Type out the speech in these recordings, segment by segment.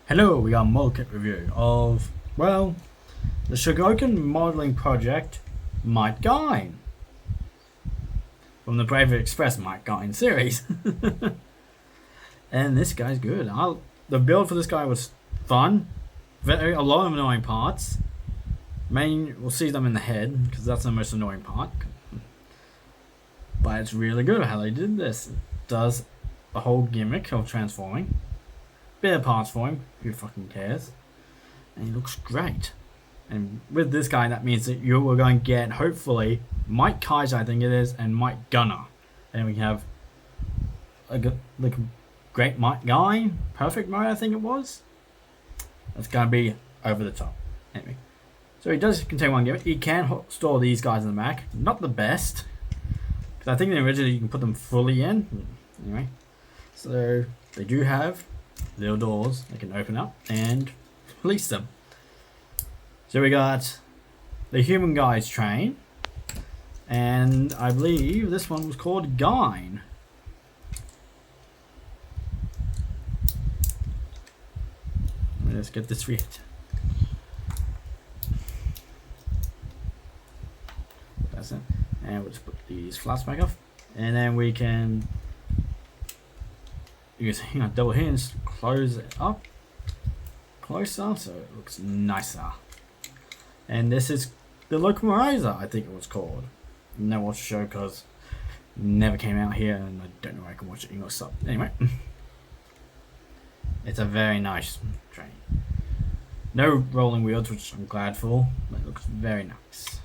Hello, we got a model kit review of, well, the Shogoken modeling project Might Gaine from the Bravery Express Might Gaine series. And this guy's good. The build for this guy was fun. A lot of annoying parts. We'll see them in the head because that's the most annoying part. But it's really good how they did this. It does the whole gimmick of transforming. Bit of parts for him, who fucking cares? And he looks great. And with this guy, that means that you are going to get, hopefully, Mike Kaiser, I think it is, and Mike Gunner. And we have a great Mike Gaine, perfect mode, I think it was. That's going to be over the top. Anyway, so he does contain one gimmick. You can store these guys in the back. Not the best, because I think originally you can put them fully in. Anyway, so they do have little doors they can open up and release them. So we got the human guys train, and I believe this one was called Gaine. Let's get this read. That's it. And we'll just put these flaps back off, and then we can use double hinge, close it up closer so it looks nicer. And this is the localizer, I think it was called. Never watched the show because it never came out here, and I don't know if I can watch it English sub. Anyway, it's a very nice train. No rolling wheels, which I'm glad for, but it looks very nice.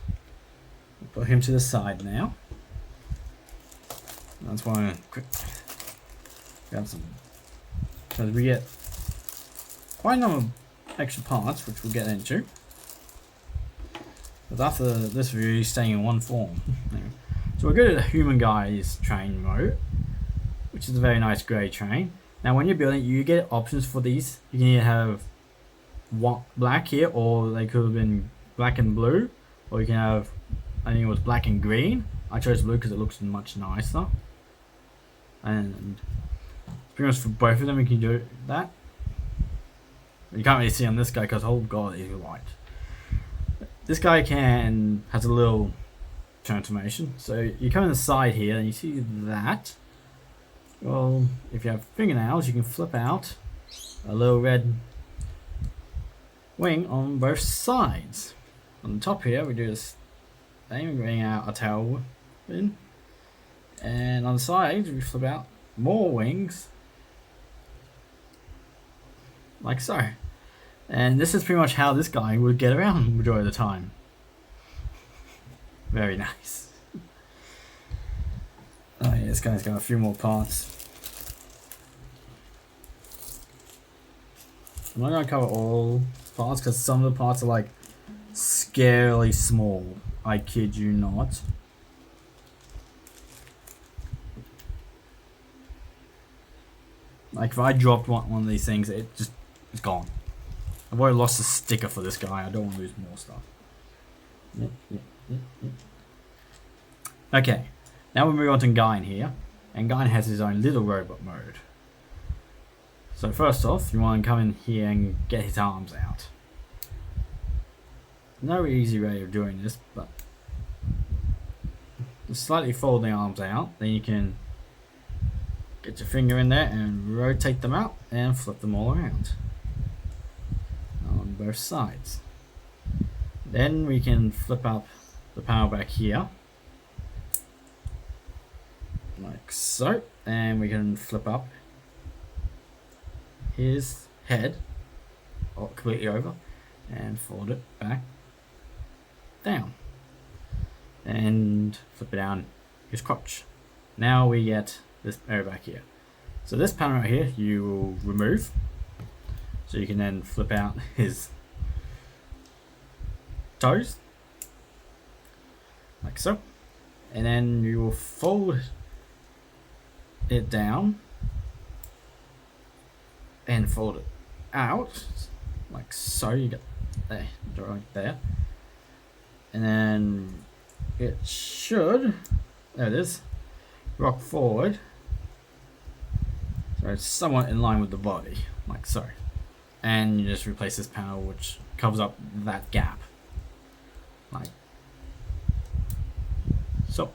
We'll put him to the side now. That's why I quick grab some, because we get quite a number of extra parts, which we'll get into. But after this review, he's staying in one form. So we'll go to the human guys train mode, which is a very nice grey train. Now when you're building, you get options for these. You can either have black here, or they could have been black and blue, or you can have, I think it was black and green. I chose blue because it looks much nicer. And pretty much for both of them you can do that. You can't really see on this guy because, oh god, he's white. This guy has a little transformation. So you come in the side here and you see that. Well, if you have fingernails, you can flip out a little red wing on both sides. On the top here, we do this thing, bring out a tail fin. And on the sides, we flip out more wings, like so. And this is pretty much how this guy would get around the majority of the time. Very nice. Oh yeah, this guy's got a few more parts. I'm not going to cover all parts because some of the parts are like scarily small. I kid you not. Like if I dropped one of these things, it's gone. I've already lost a sticker for this guy. I don't want to lose more stuff. Okay, now we move on to Gaine here, and Gaine has his own little robot mode. So first off, you want to come in here and get his arms out. No easy way of doing this, but just slightly fold the arms out, then you can get your finger in there and rotate them out and flip them all around on both sides. Then we can flip up the panel back here like so, and we can flip up his head completely over and fold it back down and flip it down his crotch. Now we get this area back here. So this panel right here you will remove, so you can then flip out his toes like so, and then you will fold it down and fold it out like so. You get there, right there, and then it should, there it is, rock forward so it's somewhat in line with the body like so. and you just replace this panel which covers up that gap, like so.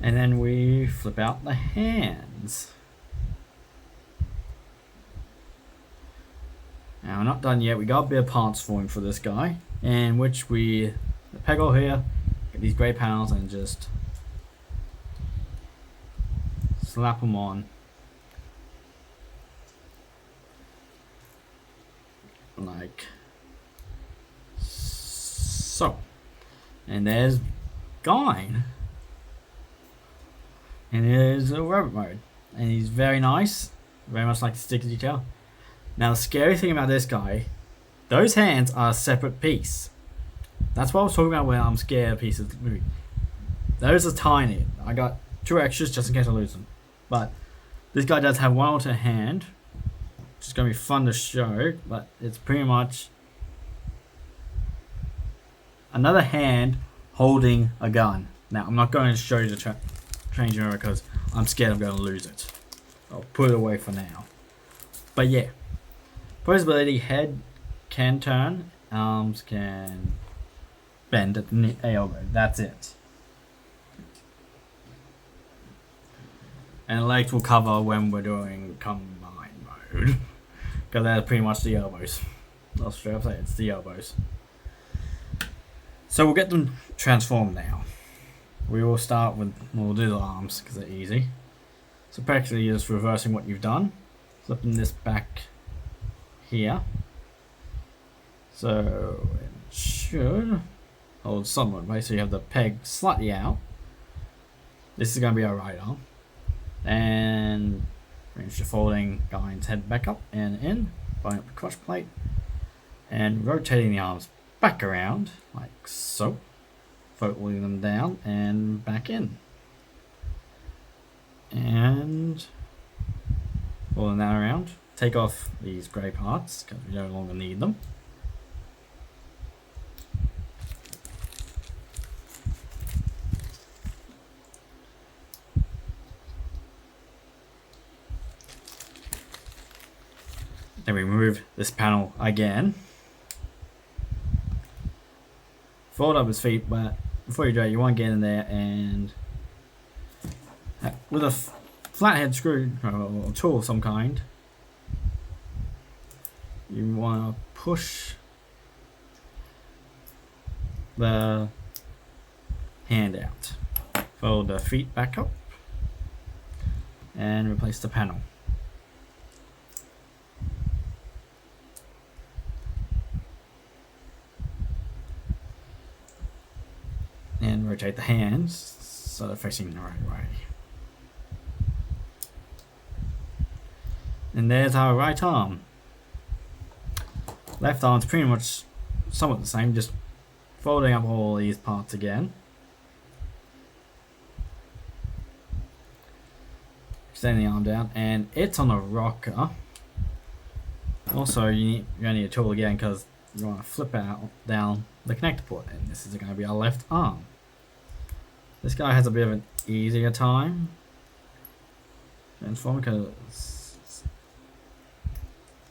And then we flip out the hands. Now we're not done yet. We got a bit of parts forming for this guy, in which we the peg hole here, get these grey panels and just slap them on like so. And there's Gaine. And there's a robot mode. And he's very nice. Very much like the sticker detail. Now the scary thing about this guy, those hands are a separate piece. That's what I was talking about when I'm scared of pieces of the movie. Those are tiny. I got 2 extras just in case I lose them. But this guy does have one alternate hand, which is going to be fun to show, but it's pretty much another hand holding a gun. Now I'm not going to show you the changing over because I'm scared I'm going to lose it. I'll put it away for now. But yeah, posability: head can turn, arms can bend at the elbow. That's it. And legs will cover when we're doing combine mode, because they're pretty much the elbows. I'll straight up say it's the elbows. So we'll get them transformed now. We will start with, we'll do the arms because they're easy. So practically just reversing what you've done, flipping this back here. So it should hold somewhat, right? So you have the peg slightly out. This is going to be our right arm. And finish folding Gaine's head back up and in, buying up the crotch plate, and rotating the arms back around like so, folding them down and back in, and folding that around. Take off these grey parts because we no longer need them. Then we remove this panel again. Fold up his feet, but before you do it, you want to get in there and with a flathead screw or tool of some kind, you want to push the hand out. Fold the feet back up and replace the panel. And rotate the hands so they're facing the right way. And there's our right arm. Left arm's pretty much somewhat the same, just folding up all these parts again. Extending the arm down, and it's on a rocker. Also, you need a tool again because you want to flip out down the connector port, and this is going to be our left arm. This guy has a bit of an easier time transforming because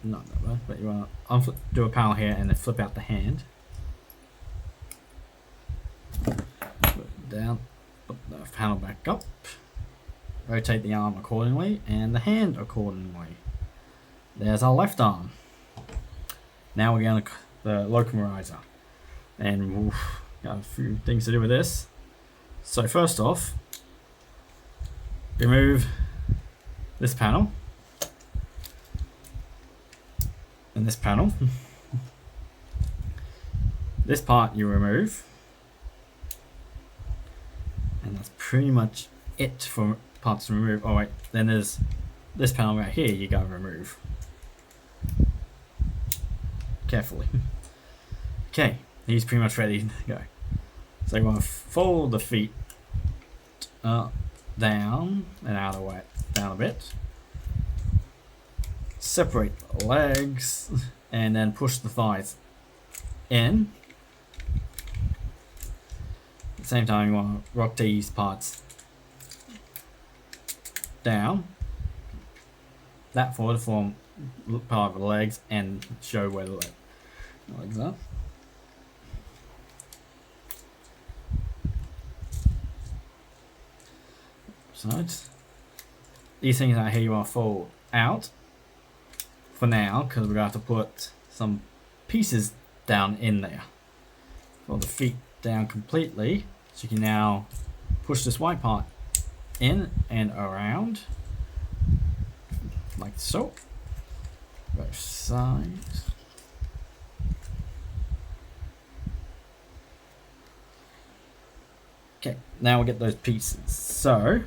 not that bad, but you want to do a panel here and then flip out the hand. Put it down, put the panel back up, rotate the arm accordingly and the hand accordingly. There's our left arm. Now we're going to the locomerizer, and we've got a few things to do with this. So first off, remove this panel and this panel. This part you remove, and that's pretty much it for parts to remove. Oh wait, then there's this panel right here you gotta remove carefully. Okay, he's pretty much ready to go. So you want to fold the feet down and out of the way, down a bit. Separate the legs and then push the thighs in. At the same time, you want to rock these parts down. That forward to form part of the legs and show where the legs are. Sides. These things out here you want to fold out for now, because we're going to have to put some pieces down in there. Fold the feet down completely, so you can now push this white part in and around, like so. Both sides. Okay, now we'll get those pieces. So,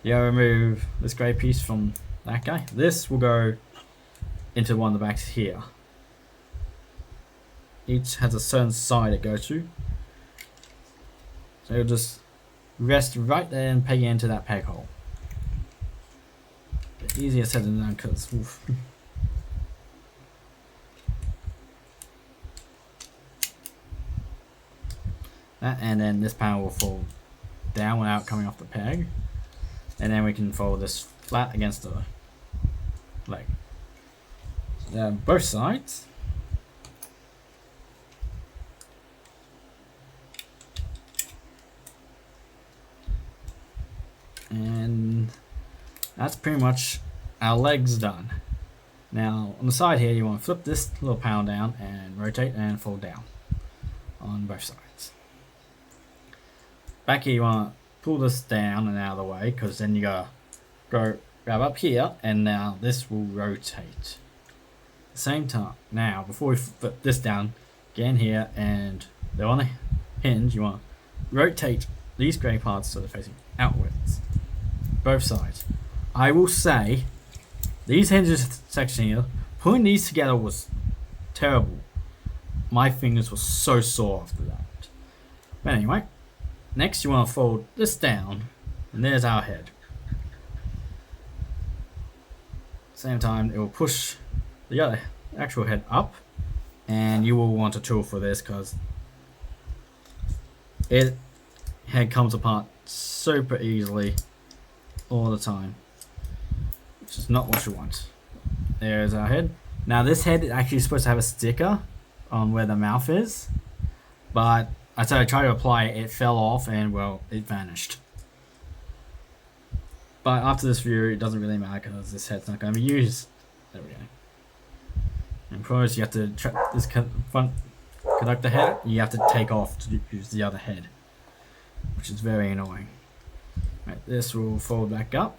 you remove this grey piece from that guy. This will go into one of the backs here. Each has a certain side it goes to. So you'll just rest right there and peg it into that peg hole. Bit easier said than done, because that, and then this panel will fold down without coming off the peg, and then we can fold this flat against the leg. Both sides. And that's pretty much our legs done. Now on the side here you want to flip this little panel down and rotate and fold down on both sides. Back here you want to pull this down and out of the way, because then you gotta go grab up here, and now this will rotate. At the same time, now before we flip this down, get in here and they're on a hinge. You want to rotate these grey parts so they're facing outwards. Both sides. I will say, these hinges section here, putting these together was terrible. My fingers were so sore after that. But anyway, next you want to fold this down, and there's our head. Same time, it will push the other actual head up, and you will want a tool for this, because head comes apart super easily all the time, which is not what you want. There's our head. Now this head is actually supposed to have a sticker on where the mouth is, but as I tried to apply it, it fell off and, well, it vanished. But after this view, it doesn't really matter because this head's not going to be used. There we go. And of course, you have to trap this front conductor head. You have to take off to use the other head, which is very annoying. Right, this will fold back up,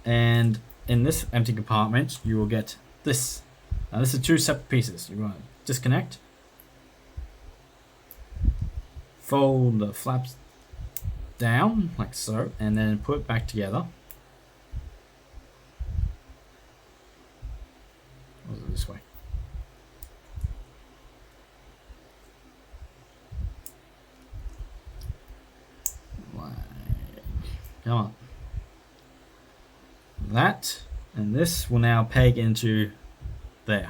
and in this empty compartment, you will get this. Now, this is two separate pieces. You want to disconnect, fold the flaps down like so, and then put it back together. Or is it this way? Come on. That and this will now peg into there.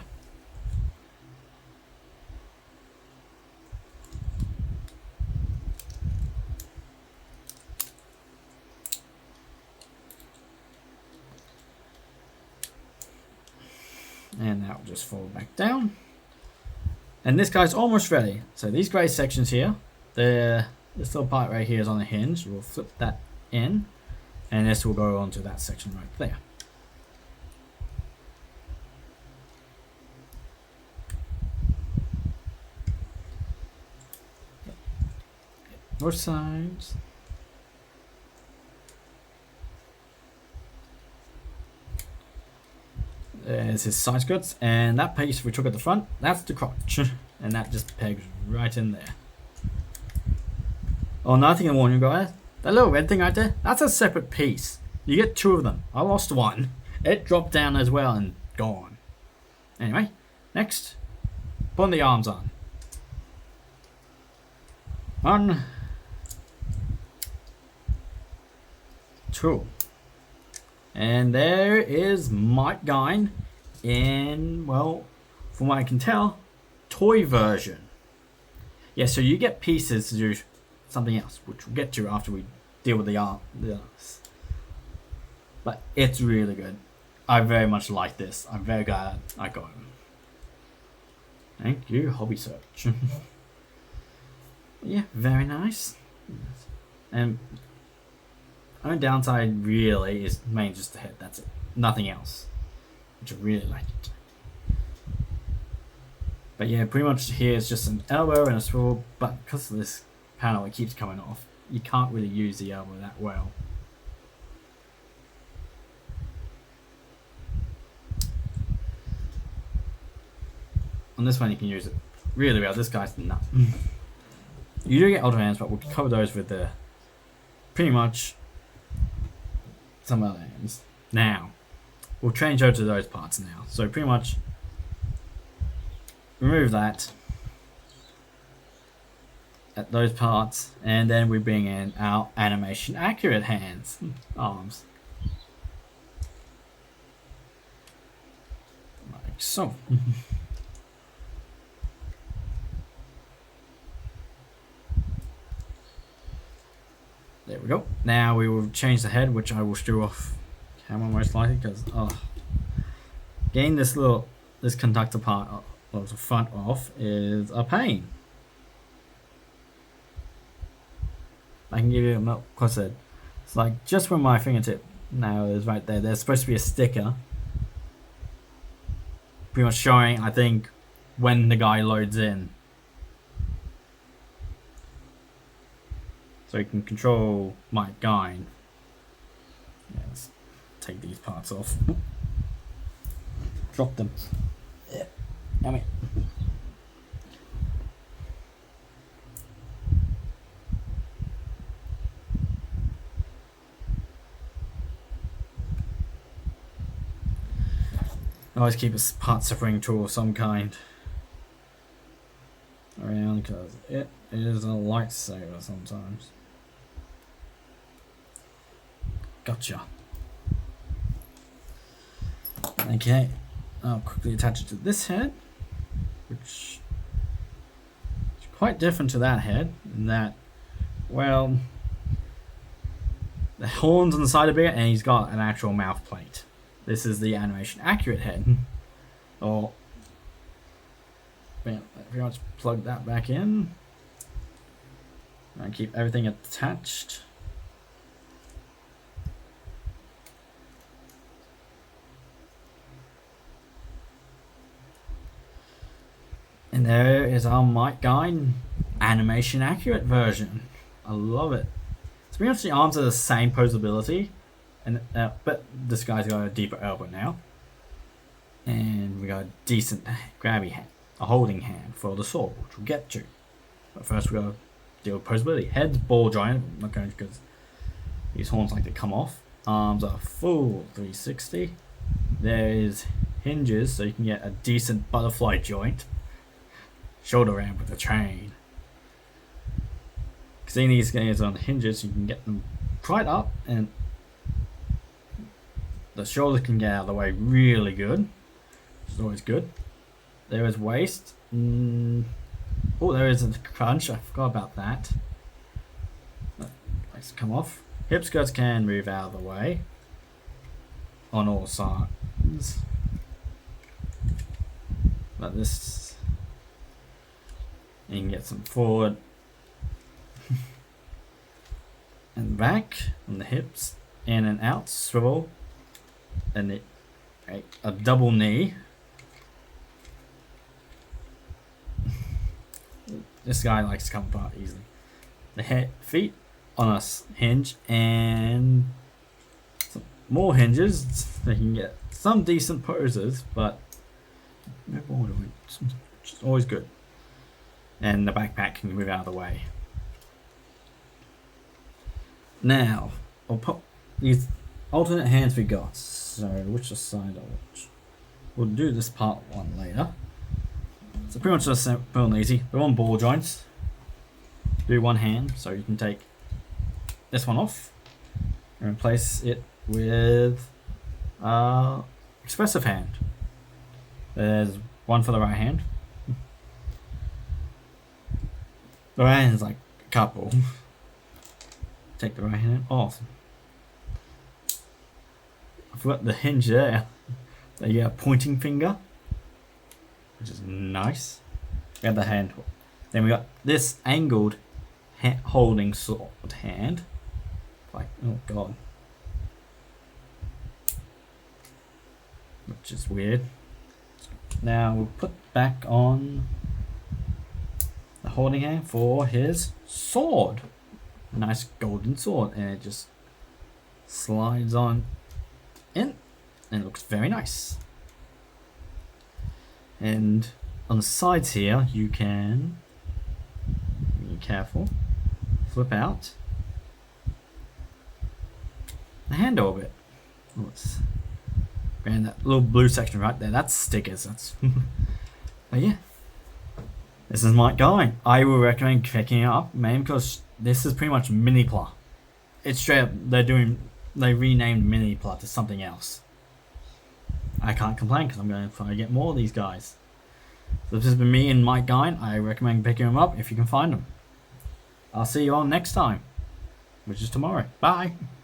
And that will just fold back down. And this guy's almost ready. So these grey sections here, this little part right here is on a hinge. We'll flip that in, and this will go onto that section right there. Both sides. There's his side skirts, and that piece we took at the front, that's the crotch, and that just pegs right in there. Oh, another thing I warn you guys, that little red thing right there, that's a separate piece. You get two of them. I lost one. It dropped down as well and gone. Anyway, next, putting the arms on. 1, 2. And there is Might Gaine in, well, from what I can tell, toy version. Yeah, so you get pieces to do something else, which we'll get to after we deal with the arms. But it's really good. I very much like this. I'm very glad I got him. Thank you, Hobby Search. Yeah, very nice. And only downside really is mainly just the head. That's it. Nothing else. Which I really like it. But yeah, pretty much here is just an elbow and a swivel. But because of this panel, it keeps coming off. You can't really use the elbow that well. On this one, you can use it really well. This guy's nut. You do get other hands, but we'll cover those with the pretty much some other hands. Now, we'll change over to those parts now. So pretty much remove that at those parts, and then we bring in our animation accurate hands, arms, like so. There we go. Now we will change the head, which I will stew off camera most likely because getting this conductor part of the front off is a pain. I can give you a close it. It's like just where my fingertip now is right there. There's supposed to be a sticker, pretty much showing, I think, when the guy loads in. So you can control Might Gaine. Yeah, let's take these parts off. Drop them. Yeah. Yummy. Always keep a part separating tool of some kind around because it is a lightsaber sometimes. Gotcha. Okay, I'll quickly attach it to this head, which is quite different to that head in that, well, the horns on the side are bigger and he's got an actual mouth plate. This is the animation accurate head. Or pretty much plug that back in and keep everything attached. And there is our Might Gaine animation accurate version. I love it. So pretty much the arms are the same posability, and but this guy's got a deeper elbow now. And we got a decent grabby hand, a holding hand for the sword, which we'll get to. But first we gotta deal with posability. Head's ball joint, I'm not going to because these horns like to come off. Arms are full 360. There is hinges, so you can get a decent butterfly joint. Shoulder ramp with a train. Seeing these guys on hinges, you can get them right up, and the shoulders can get out of the way really good, which is always good. There is waist. Oh, there is a crunch. I forgot about that. That likes to come off. Hip skirts can move out of the way on all sides, but this. You can get some forward and back on the hips, in and out, swivel, and a double knee. This guy likes to come apart easily. The feet on a hinge and some more hinges. So you can get some decent poses, but no border, which is always good. And the backpack can move out of the way. Now, I'll put these alternate hands we got. So, which side of which? We'll do this part one later. So pretty much just simple and easy. They're on ball joints. Do one hand, so you can take this one off and replace it with expressive hand. There's one for the right hand. The right hand is like a couple. Take the right hand off. I forgot the hinge there. There you get a pointing finger, which is nice. We have the hand. Then we got this angled holding sword hand. Like, oh god. Which is weird. Now we'll put back on the holding hand for his sword. Nice golden sword, and it just slides on in, and it looks very nice. And on the sides here, you can be careful, flip out the handle a bit. And that little blue section right there, that's stickers. That's but yeah, this is Might Gaine. I will recommend picking it up, mainly because this is pretty much Mini-Pla. It's straight up, they renamed Mini-Pla to something else. I can't complain because I'm going to try to get more of these guys. So this has been me and Might Gaine. I recommend picking them up if you can find them. I'll see you all next time, which is tomorrow. Bye.